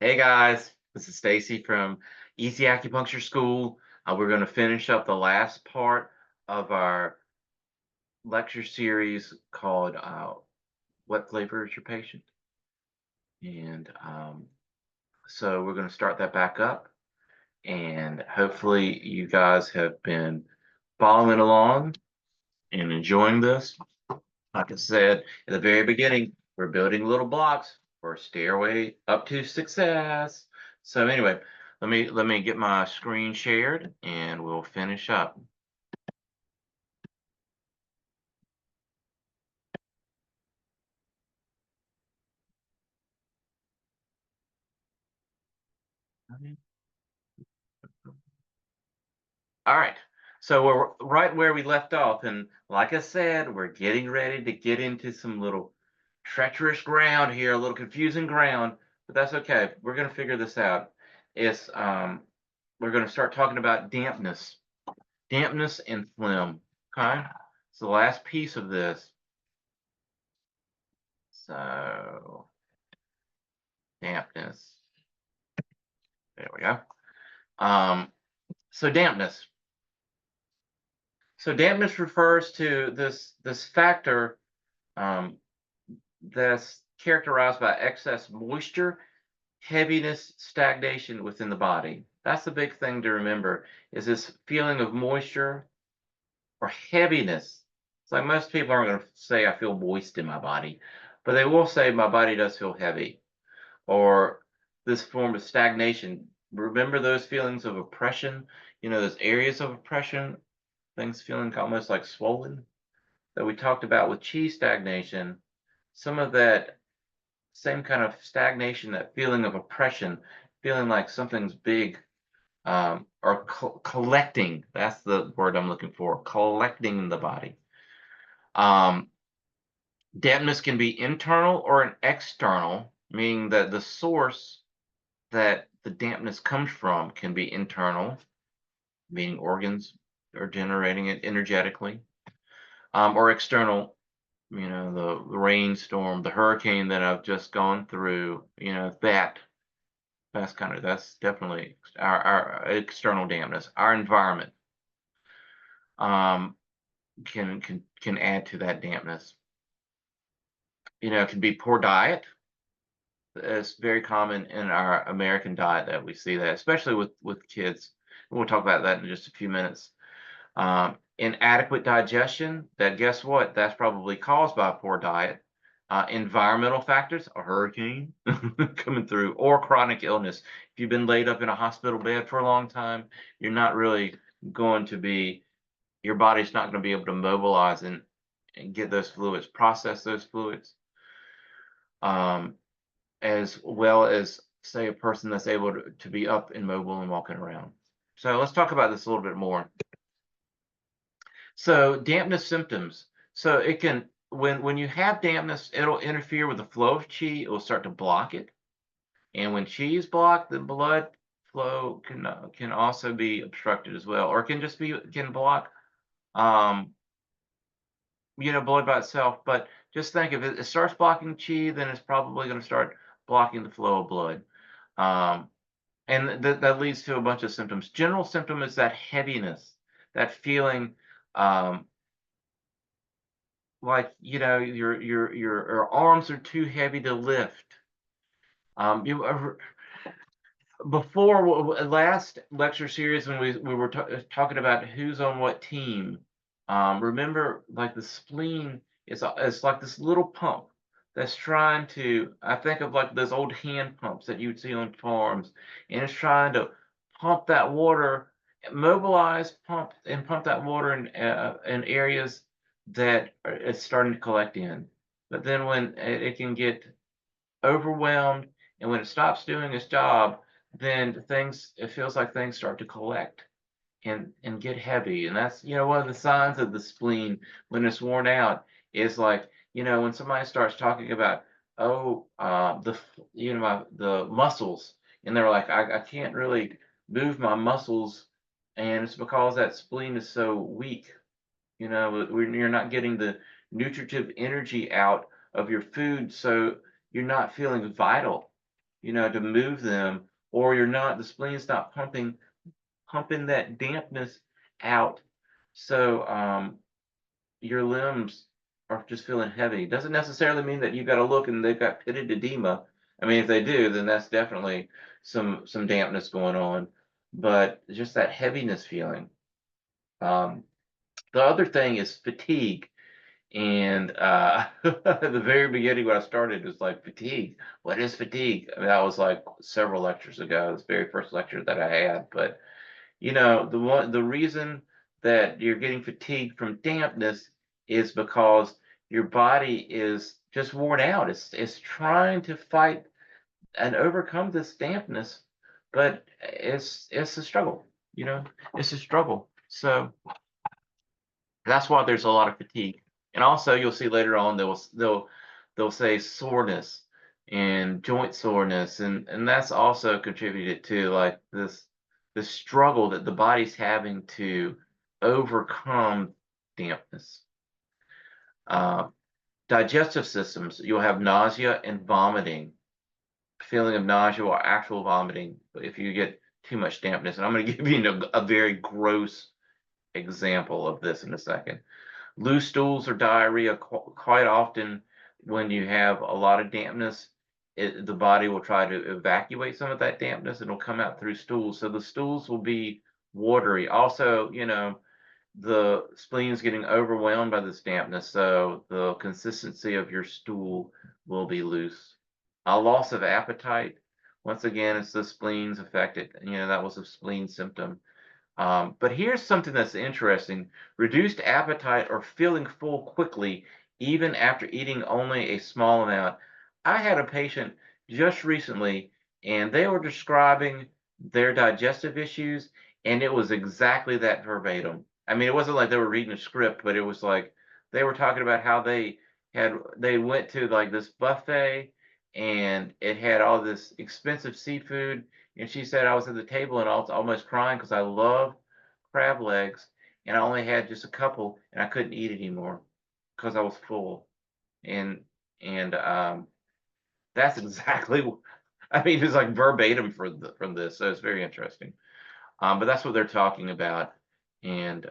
Hey guys, this is Stacy from Easy Acupuncture School. We're going to finish up the last part of our lecture series called What Flavor is Your Patient? And so we're going to start that back up. And hopefully, you guys have been following along and enjoying this. Like I said at the very beginning, we're building little blocks for a stairway up to success. So anyway, let me get my screen shared and we'll finish up. All right. So we're right where we left off, and like I said, we're getting ready to get into some little treacherous ground here, a little confusing ground, but that's okay. We're gonna figure this out. It's we're gonna start talking about dampness and phlegm. Okay, it's the last piece of this. So dampness. There we go. Um, so dampness. So dampness refers to this factor um, that's characterized by excess moisture, heaviness, stagnation within the body. That's the big thing to remember is this feeling of moisture or heaviness. It's like most people aren't going to say I feel moist in my body, but they will say my body does feel heavy or this form of stagnation. Remember those feelings of oppression, those areas of oppression, things feeling almost like swollen that we talked about with chi stagnation. Some of that same kind of stagnation, that feeling of oppression, feeling like something's big, or collecting. That's the word I'm looking for, collecting in the body. Um, Dampness can be internal or an external, meaning that the source that the dampness comes from can be internal, meaning organs are generating it energetically, or external, the rainstorm, the hurricane that I've just gone through, that's definitely our external dampness. Our environment um, can add to that dampness. It can be poor diet. It's very common in our American diet that we see that, especially with kids. We'll talk about that in just a few minutes. Inadequate digestion. That guess what? That's probably caused by a poor diet. Environmental factors, a hurricane coming through, or chronic illness. If you've been laid up in a hospital bed for a long time, you're not really going to be, your body's not going to be able to mobilize and get those fluids, process those fluids, um, as well as, say, a person that's able to be up and mobile and walking around. So let's talk about this a little bit more. So dampness symptoms. So it can when you have dampness, it'll interfere with the flow of chi. It will start to block it, and when chi is blocked, the blood flow can also be obstructed as well, or it can just be can block um blood by itself. But just think if it starts blocking chi, then it's probably going to start blocking the flow of blood. Um, and that leads to a bunch of symptoms. General symptom is that heaviness, that feeling. Like your arms are too heavy to lift. You Before last lecture series when we were talking about who's on what team. Remember, like the spleen is like this little pump that's trying to. I think of like those old hand pumps that you would see on farms, and it's trying to pump that water, mobilize, pump that water in areas that it's starting to collect in. But then when it can get overwhelmed, and when it stops doing its job, then it feels like things start to collect and get heavy. And that's, one of the signs of the spleen when it's worn out is like, when somebody starts talking about, oh, the muscles, and they're like, I can't really move my muscles, and it's because that spleen is so weak. You're not getting the nutritive energy out of your food, so you're not feeling vital. to move them, or the spleen's not pumping that dampness out. So your limbs are just feeling heavy. Doesn't necessarily mean that you got to look and they've got pitted edema. I mean, if they do, then that's definitely some dampness going on. But just that heaviness feeling. Um, the other thing is fatigue. And at the very beginning when I started, it was like fatigue. What is fatigue? I mean, that was like several lectures ago. This very first lecture that I had. But the reason that you're getting fatigue from dampness is because your body is just worn out. It's trying to fight and overcome this dampness, but it's a struggle. It's a struggle. So that's why there's a lot of fatigue. And also, you'll see later on they'll say soreness and joint soreness, and that's also contributed to like this struggle that the body's having to overcome dampness. Uh, Digestive systems, you'll have nausea and vomiting, feeling of nausea or actual vomiting if you get too much dampness. And I'm going to give you a very gross example of this in a second. Loose stools or diarrhea, quite often when you have a lot of dampness, the body will try to evacuate some of that dampness and it'll come out through stools. So the stools will be watery. Also, the spleen's getting overwhelmed by this dampness, so the consistency of your stool will be loose. A loss of appetite. Once again, it's the spleen's affected. That was a spleen symptom. But here's something that's interesting. Reduced appetite or feeling full quickly, even after eating only a small amount. I had a patient just recently, and they were describing their digestive issues, and it was exactly that verbatim. I mean, it wasn't like they were reading a script, but it was like they were talking about how they went to like this buffet, and it had all this expensive seafood, and she said, I was at the table and I was almost crying because I love crab legs, and I only had just a couple, and I couldn't eat anymore because I was full. And that's exactly, I mean, it's like verbatim from this, so it's very interesting. But that's what they're talking about. And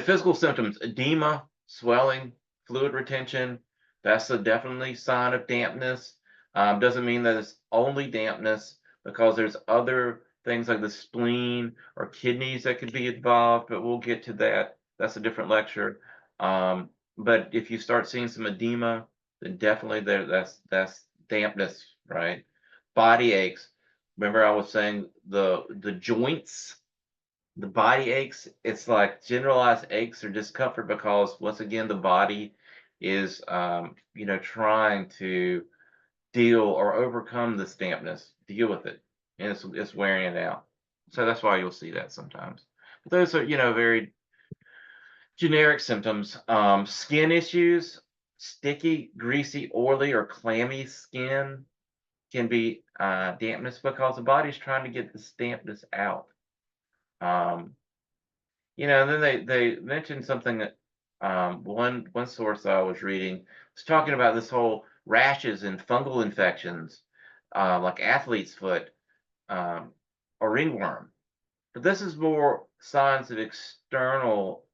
physical symptoms: edema, swelling, fluid retention. That's a definitely sign of dampness. Doesn't mean that it's only dampness, because there's other things like the spleen or kidneys that could be involved, but we'll get to that. That's a different lecture. But if you start seeing some edema, then definitely that's dampness, right? Body aches. Remember I was saying the joints, the body aches, it's like generalized aches or discomfort because once again the body is trying to deal or overcome this dampness, deal with it, and it's wearing it out. So that's why you'll see that sometimes. But those are very generic symptoms. Skin issues: sticky, greasy, oily, or clammy skin can be dampness because the body's trying to get this dampness out. um, and then they mentioned something that one source I was reading was talking about this whole rashes and fungal infections, like athlete's foot, um, or ringworm. But this is more signs of external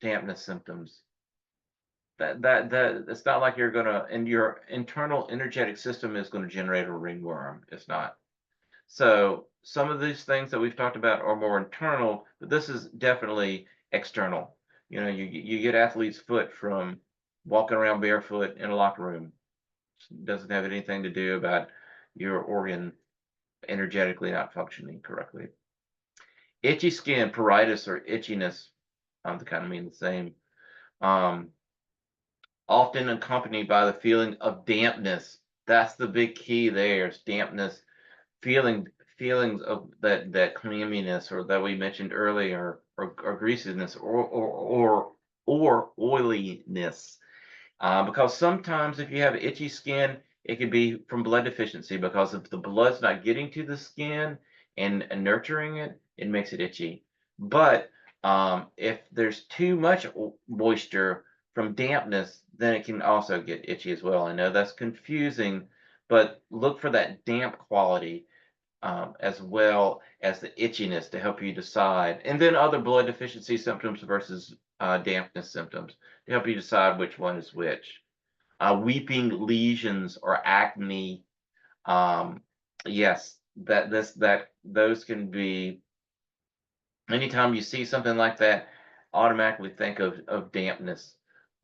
dampness symptoms. That it's not like you're gonna, and your internal energetic system is going to generate a ringworm. It's not. So some of these things that we've talked about are more internal, but this is definitely external. You get athlete's foot from walking around barefoot in a locker room. It doesn't have anything to do about your organ energetically not functioning correctly. Itchy skin, pruritus, or itchiness, they kind of mean the same. Um, Often accompanied by the feeling of dampness. That's the big key there, is dampness. Feelings of that clamminess, or that we mentioned earlier, or greasiness, or oiliness. Because sometimes if you have itchy skin, it could be from blood deficiency, because if the blood's not getting to the skin and nurturing it, it makes it itchy. But if there's too much moisture from dampness, then it can also get itchy as well. I know that's confusing, but look for that damp quality as well as the itchiness to help you decide. And then other blood deficiency symptoms versus dampness symptoms to help you decide which one is which. Weeping lesions or acne, yes, those can be. Anytime you see something like that, automatically think of dampness.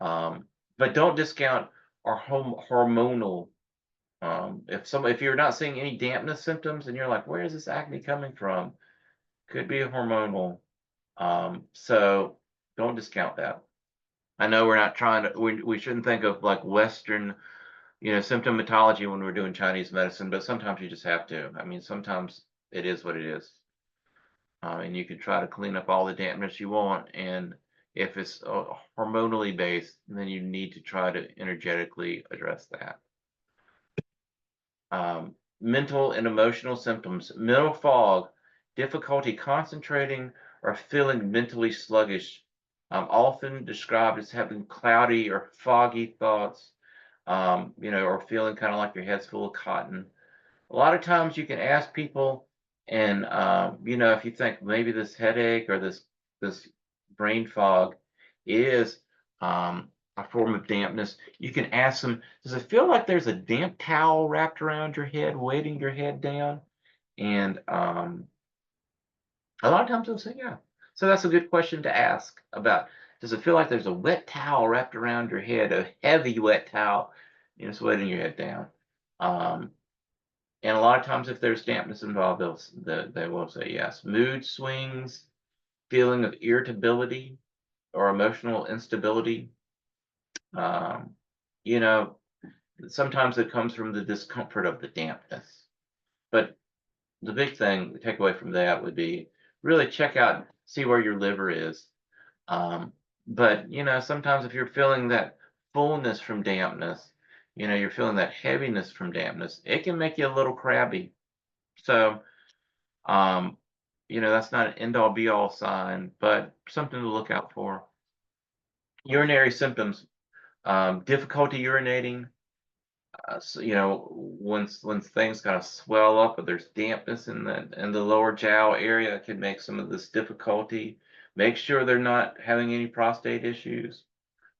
Um, but don't discount our hormonal. If you're not seeing any dampness symptoms and you're like, where is this acne coming from? Could be hormonal. So don't discount that. I know we're not trying to. We shouldn't think of like Western, symptomatology when we're doing Chinese medicine, but sometimes you just have to. I mean, sometimes it is what it is. And you can try to clean up all the dampness you want. And if it's hormonally based, then you need to try to energetically address that. Mental and emotional symptoms, mental fog, difficulty concentrating, or feeling mentally sluggish, often described as having cloudy or foggy thoughts, or feeling kind of like your head's full of cotton. A lot of times you can ask people, and if you think maybe this headache or this brain fog is a form of dampness, you can ask them, does it feel like there's a damp towel wrapped around your head, weighting your head down? And a lot of times they'll say, yeah. So that's a good question to ask about. Does it feel like there's a wet towel wrapped around your head, a heavy wet towel, it's weighting your head down? And a lot of times, if there's dampness involved, they will say yes. Mood swings, feeling of irritability or emotional instability. Um, you know, Sometimes it comes from the discomfort of the dampness. But the big thing, the takeaway from that would be really check out, see where your liver is. But sometimes if you're feeling that fullness from dampness, you're feeling that heaviness from dampness, it can make you a little crabby. So, that's not an end all be all sign, but something to look out for. Urinary symptoms, difficulty urinating. So, when things kind of swell up, or there's dampness in the lower jowl area, it can make some of this difficulty. Make sure they're not having any prostate issues.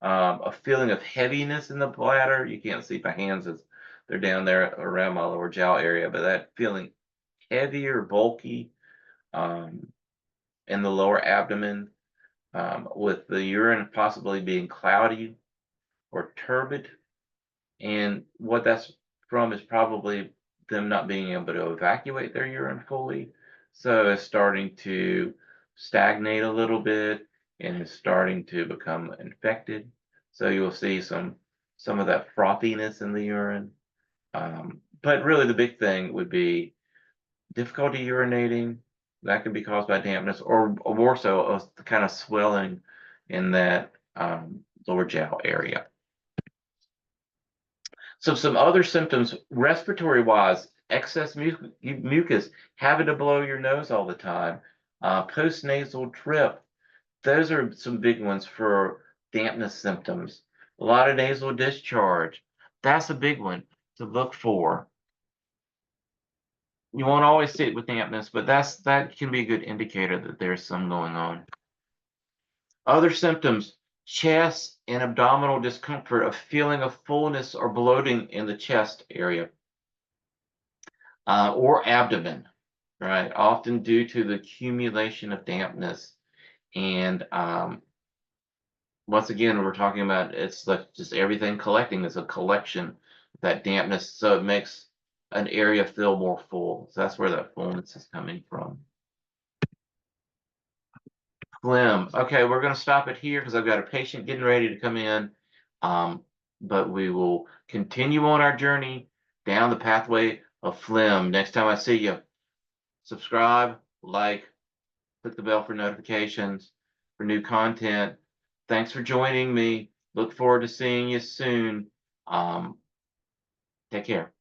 A feeling of heaviness in the bladder. You can't see my hands as they're down there around my lower jowl area, but that feeling heavy or bulky um, in the lower abdomen, with the urine possibly being cloudy or turbid. And what that's from is probably them not being able to evacuate their urine fully. So it's starting to stagnate a little bit and it's starting to become infected. So you'll see some of that frothiness in the urine. But really the big thing would be difficulty urinating. That can be caused by dampness, or more so, the kind of swelling in that lower jowl area. So some other symptoms, respiratory wise, excess mucus, having to blow your nose all the time, postnasal drip. Those are some big ones for dampness symptoms. A lot of nasal discharge. That's a big one to look for. You won't always see it with dampness, but that can be a good indicator that there's some going on. Other symptoms, chest and abdominal discomfort, a feeling of fullness or bloating in the chest area, or abdomen, right? Often due to the accumulation of dampness. And once again, we're talking about it's like just everything collecting. It's a collection of that dampness, so it makes an area feel more full. So that's where that fullness is coming from. Phlegm. Okay, we're going to stop it here because I've got a patient getting ready to come in. But we will continue on our journey down the pathway of phlegm. Next time I see you, subscribe, like, click the bell for notifications for new content. Thanks for joining me. Look forward to seeing you soon. Take care.